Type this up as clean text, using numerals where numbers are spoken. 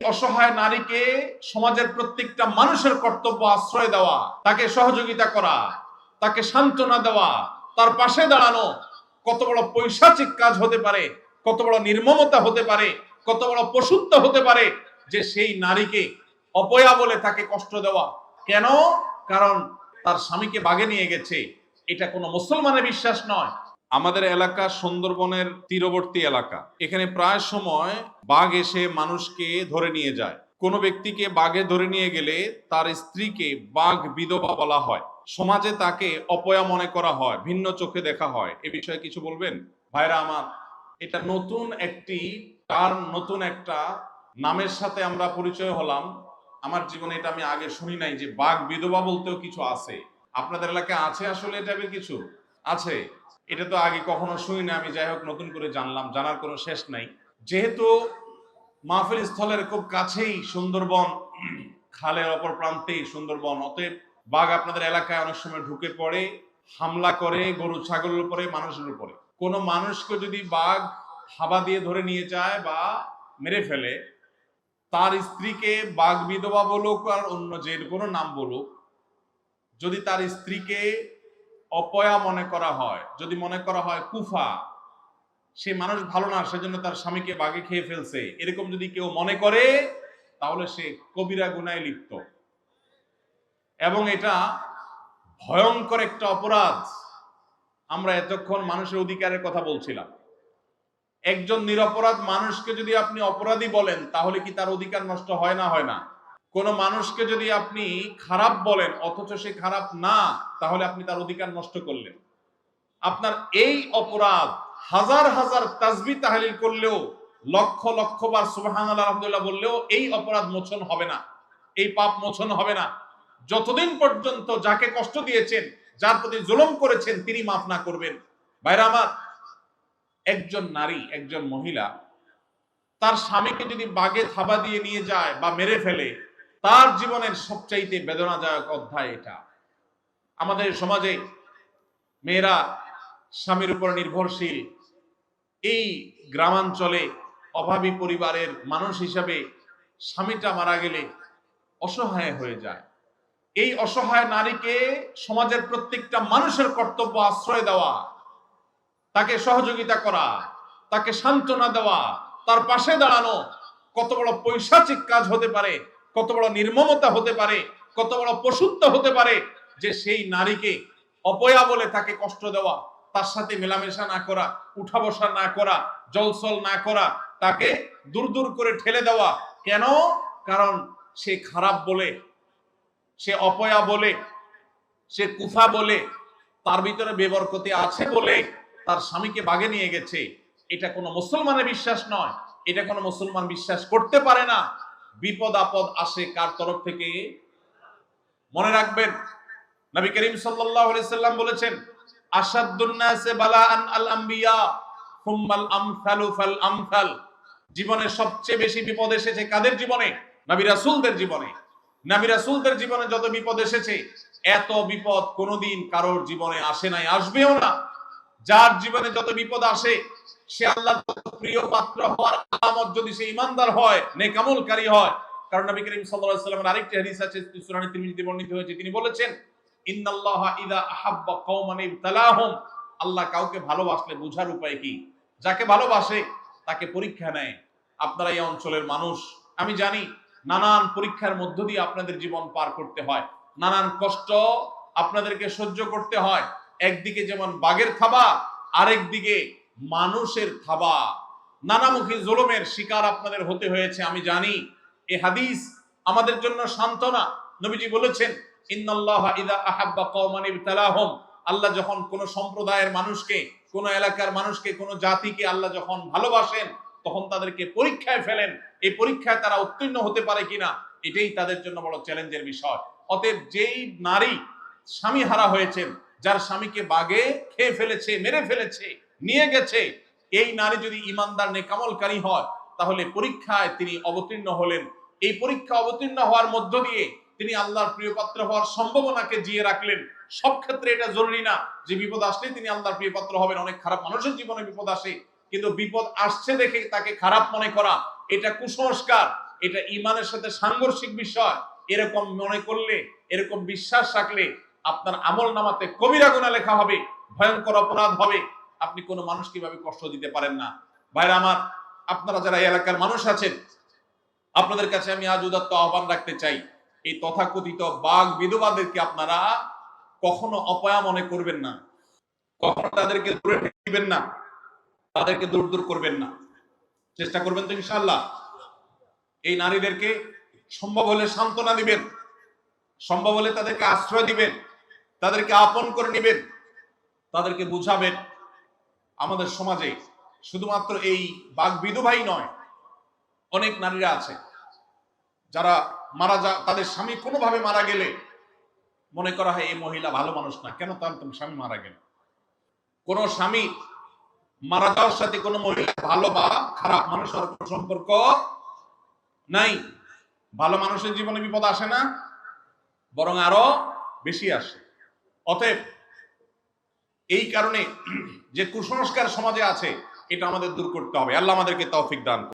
অসহায় নারীকে সমাজের প্রত্যেকটা মানুষের কর্তব্য আশ্রয় দেওয়া, তাকে সহযোগিতা করা, তাকে সান্ত্বনা দেওয়া, তার পাশে দাঁড়ানো কত বড় পৈশাচিক কাজ হতে পারে, কত বড় নির্মমতা হতে পারে, কত বড় পশুত্ব হতে পারে যে সেই নারীকে অপয়া বলে তাকে কষ্ট দেওয়া। কেন? কারণ তার স্বামীকে বাগে নিয়ে গেছে। এটা কোনো মুসলমানের বিশ্বাস নয়। আমাদের এলাকা সুন্দরবনের তীরবর্তী এলাকা। এখানে প্রায় সময় বাঘ এসে মানুষকে ধরে নিয়ে যায়। কোনো ব্যক্তিকে বাঘে ধরে নিয়ে গেলে তার স্ত্রীকে বাঘ বিধবা বলা হয়। সমাজে তাকে অপয়া মনে করা হয়, ভিন্ন চোখে দেখা হয়। এ বিষয়ে কিছু বলবেন ভাইরা আমার? এটা নতুন একটি টার্ম, নতুন একটা নামের সাথে আমরা পরিচয় হলাম। আমার জীবনে এটা আমি আগে শুনি নাই যে বাঘ বিধবা বলতেও কিছু আছে। আপনাদের এলাকায় আছে আসলে এটা কিছু আছে? এটা তো আগে কখনো শুনি না আমি। যাই হোক, নতুন করে জানলাম, জানার কোনো শেষ নাই। যেহেতু মাহফিল স্থলের খুব কাছেই সুন্দরবন, খালের অপর প্রান্তেই সুন্দরবন, অতএব বাঘ আপনাদের এলাকায় অনেক সময় ঢুকে পড়ে, হামলা করে গরু ছাগলের উপরে, মানুষের উপরে। কোনো মানুষকে যদি বাঘ হাবা দিয়ে ধরে নিয়ে যায় বা মেরে ফেলে, তার স্ত্রীকে বাঘ বিধবা বলুক আর অন্য যে কোনো নাম বলুক, যদি তার স্ত্রীকে অপয়া মনে করা হয়, যদি মনে করা হয় কুফা, সে মানুষ ভালো না, সেজন্য তার স্বামীকে বাঘে খেয়ে ফেলছে, এরকম যদি কেউ মনে করে, তাহলে সে কবিরা গুনায় লিপ্ত। এবং এটা ভয়ঙ্কর একটা অপরাধ। আমরা এতক্ষণ মানুষের অধিকারের কথা বলছিলাম। একজন নিরপরাধ মানুষকে যদি আপনি অপরাধী বলেন, তাহলে কি তার অধিকার নষ্ট হয় না? হয় না? কোন মানুষকে যদি আপনি খারাপ বলেন অথচ সে খারাপ না, তাহলে আপনি তার অধিকার নষ্ট করলেন। আপনার এই অপরাধ হাজার হাজার তাসবিহ তাহলিল করলেও, লক্ষ লক্ষ বার সুবহানাল্লাহ আলহামদুলিল্লাহ বললেও এই অপরাধ মোচন হবে না, এই পাপ মোচন হবে না, যতদিন পর্যন্ত যাকে কষ্ট দিয়েছেন, যার প্রতি জুলুম করেছেন, তিনি মাফ না করবেন। ভাইরা আমার, একজন নারী, একজন মহিলা তার স্বামীকে যদি বাগে থাবা দিয়ে নিয়ে যায় বা মেরে ফেলে, তার জীবনের সবচাইতে বেদনাদায়ক অধ্যায় এটা। আমাদের সমাজে মেয়েরা স্বামীর উপর নির্ভরশীল। এই গ্রামাঞ্চলে অভাবী পরিবারের মানুষ হিসাবে স্বামীটা মারা গেলে অসহায় হয়ে যায়। এই অসহায় নারীকে সমাজের প্রত্যেকটা মানুষের কর্তব্য আশ্রয় দেওয়া, তাকে সহযোগিতা করা, তাকে সান্ত্বনা দেওয়া, তার পাশে দাঁড়ানো কত বড় পৈশাচিক কাজ হতে পারে, কত বড় নির্মমতা হতে পারে, কত বড় পশুত্ব হতে পারে যে সেই নারীকে অপয়া বলে তাকে কষ্ট দেওয়া, তার সাথে মেলামেশা না করা, উঠা বসা না করা, জলসল না করা, তাকে দূর দূর করে ঠেলে দেওয়া। কেন? কারণ সে খারাপ বলে, সে অপয়া বলে, সে কুফা বলে, তার ভিতরে বেবরকতি আছে বলে তার স্বামীকে বাগে নিয়ে গেছে। এটা কোনো মুসলমানের বিশ্বাস নয়, এটা কোনো মুসলমান বিশ্বাস করতে পারে না। বিপদ আপদ আসে কার তরফ থেকে? মনে রাখবেন, নবী করিম সাল্লাল্লাহু আলাইহি সাল্লাম বলেছেন, আশাদ্দুন নাসে বালাআন আল আম্বিয়া সুম্মাল আমসালু ফাল আমসাল। জীবনে সবচেয়ে বেশি বিপদ এসেছে কাদের জীবনে? নবী রাসূলদের জীবনে। নবী রাসূলদের জীবনে যত বিপদ এসেছে, এত বিপদ কোনোদিন কারোর জীবনে আসে নাই, আসবেও না। যার জীবনে যত বিপদ আসে, সে আল্লাহর প্রিয় পাত্র হওয়ার আলামত যদি সে ঈমানদার হয়, নেক আমলকারী হয়। কারণ নবী করিম সাল্লাল্লাহু আলাইহি ওয়াসাল্লামের আরেকটি হাদিস আছে, সুনানে তিরমিজিতে বর্ণিত হয়েছে, তিনি বলেছেন, ইন্নাল্লাহা ইযা আহাব্বা কওমান ইবতালাহুম। আল্লাহ কাউকে ভালোবাসলে বোঝার উপায় কি? যাকে ভালোবাসে তাকে পরীক্ষা নেয়। আপনারা এই অঞ্চলের মানুষ, আমি জানি নানান পরীক্ষার মধ্য দিয়ে আপনাদের জীবন পার করতে হয়, নানান কষ্ট আপনাদেরকে সহ্য করতে হয়। একদিকে যেমন বাঘের থাবা, আরেক দিকে মানুষের থাবা, নানামুখী জুলুমের শিকার আপনাদের হতে হয়েছে, আমি জানি। এই হাদিস আমাদের জন্য সান্ত্বনা। নবীজি বলেছেন, ইন্নাল্লাহা ইযা আহাব্বা কওমান ইবতালাহুম। আল্লাহ যখন কোন সম্প্রদায়ের মানুষকে, কোন এলাকার মানুষকে, কোন জাতিকে আল্লাহ যখন ভালোবাসেন, তখন তাদেরকে পরীক্ষায় ফেলেন। এই পরীক্ষায় তারা উত্তীর্ণ হতে পারে কিনা, এটাই তাদের জন্য বড় চ্যালেঞ্জের বিষয়। অতএব যেই নারী স্বামী হারা হয়েছেন, যার স্বামীকে বাঘে খেয়ে ফেলেছে, মেরে ফেলেছে, নিয়ে গেছে, এই নারী যদি ঈমানদার নেক আমলকারী হয়, তাহলে পরীক্ষায় তিনি অবতীর্ণ হলেন। এই পরীক্ষা অবতীর্ণ হওয়ার মধ্য দিয়ে তিনি আল্লাহর প্রিয় পাত্র হওয়ার সম্ভাবনাকে জিয়ে রাখলেন। সব ক্ষেত্রে এটা জরুরি না যে বিপদ আসলে তিনি আল্লাহর প্রিয় পাত্র হবেন। অনেক খারাপ মানুষের জীবনে বিপদ আসে, কিন্তু বিপদ আসছে দেখে তাকে খারাপ মনে করা, এটা কুসংস্কার। এটা ঈমানের সাথে সাংঘর্ষিক বিষয়, এরকম মনে করলে, এরকম বিশ্বাস রাখলে আপনার আমল নামাতে কবিরা গুনাহ লেখা হবে, ভয়ঙ্কর অপরাধ হবে। আপনি কোনো মানুষ কিভাবে কষ্ট দিতে পারেন না। ভাইরা আমার, আপনারা যারা এই এলাকার মানুষ আছেন, আপনাদের কাছে আমি আজ উদাত্ত আহ্বান রাখতে চাই, এই তথাকথিত বাঘ বিধবাদেরকে আপনারা কখনো অপয়া মনে করবেন না, কখনো তাদেরকে দূরে ঠেলে দিবেন না, তাদেরকে দূর দূর করবেন না। চেষ্টা করবেন তো ইনশাআল্লাহ। এই নারীদেরকে সম্ভব হলে সান্ত্বনা দিবেন, সম্ভব হলে তাদেরকে আশ্রয় দিবেন, তাদেরকে আপন করে নেবেন, তাদেরকে বুঝাবেন আমাদের সমাজে শুধুমাত্র এই বাঘ বিধবাই নয়, অনেক নারীরা আছে যারা তাদের স্বামী কোনোভাবে মারা গেলে মনে করা হয় এই মহিলা ভালো মানুষ না, কেন তার স্বামী মারা গেল। কোন স্বামী মারা যাওয়ার সাথে কোনো মহিলা ভালো বা খারাপ মানুষের কোনো সম্পর্ক নাই। ভালো মানুষের জীবনে বিপদ আসে না, বরং আরো বেশি আসে। অতএব এই কারণে যে কুসংস্কার সমাজে আছে, এটা আমাদের দূর করতে হবে। আল্লাহ আমাদেরকে তৌফিক দান করুন।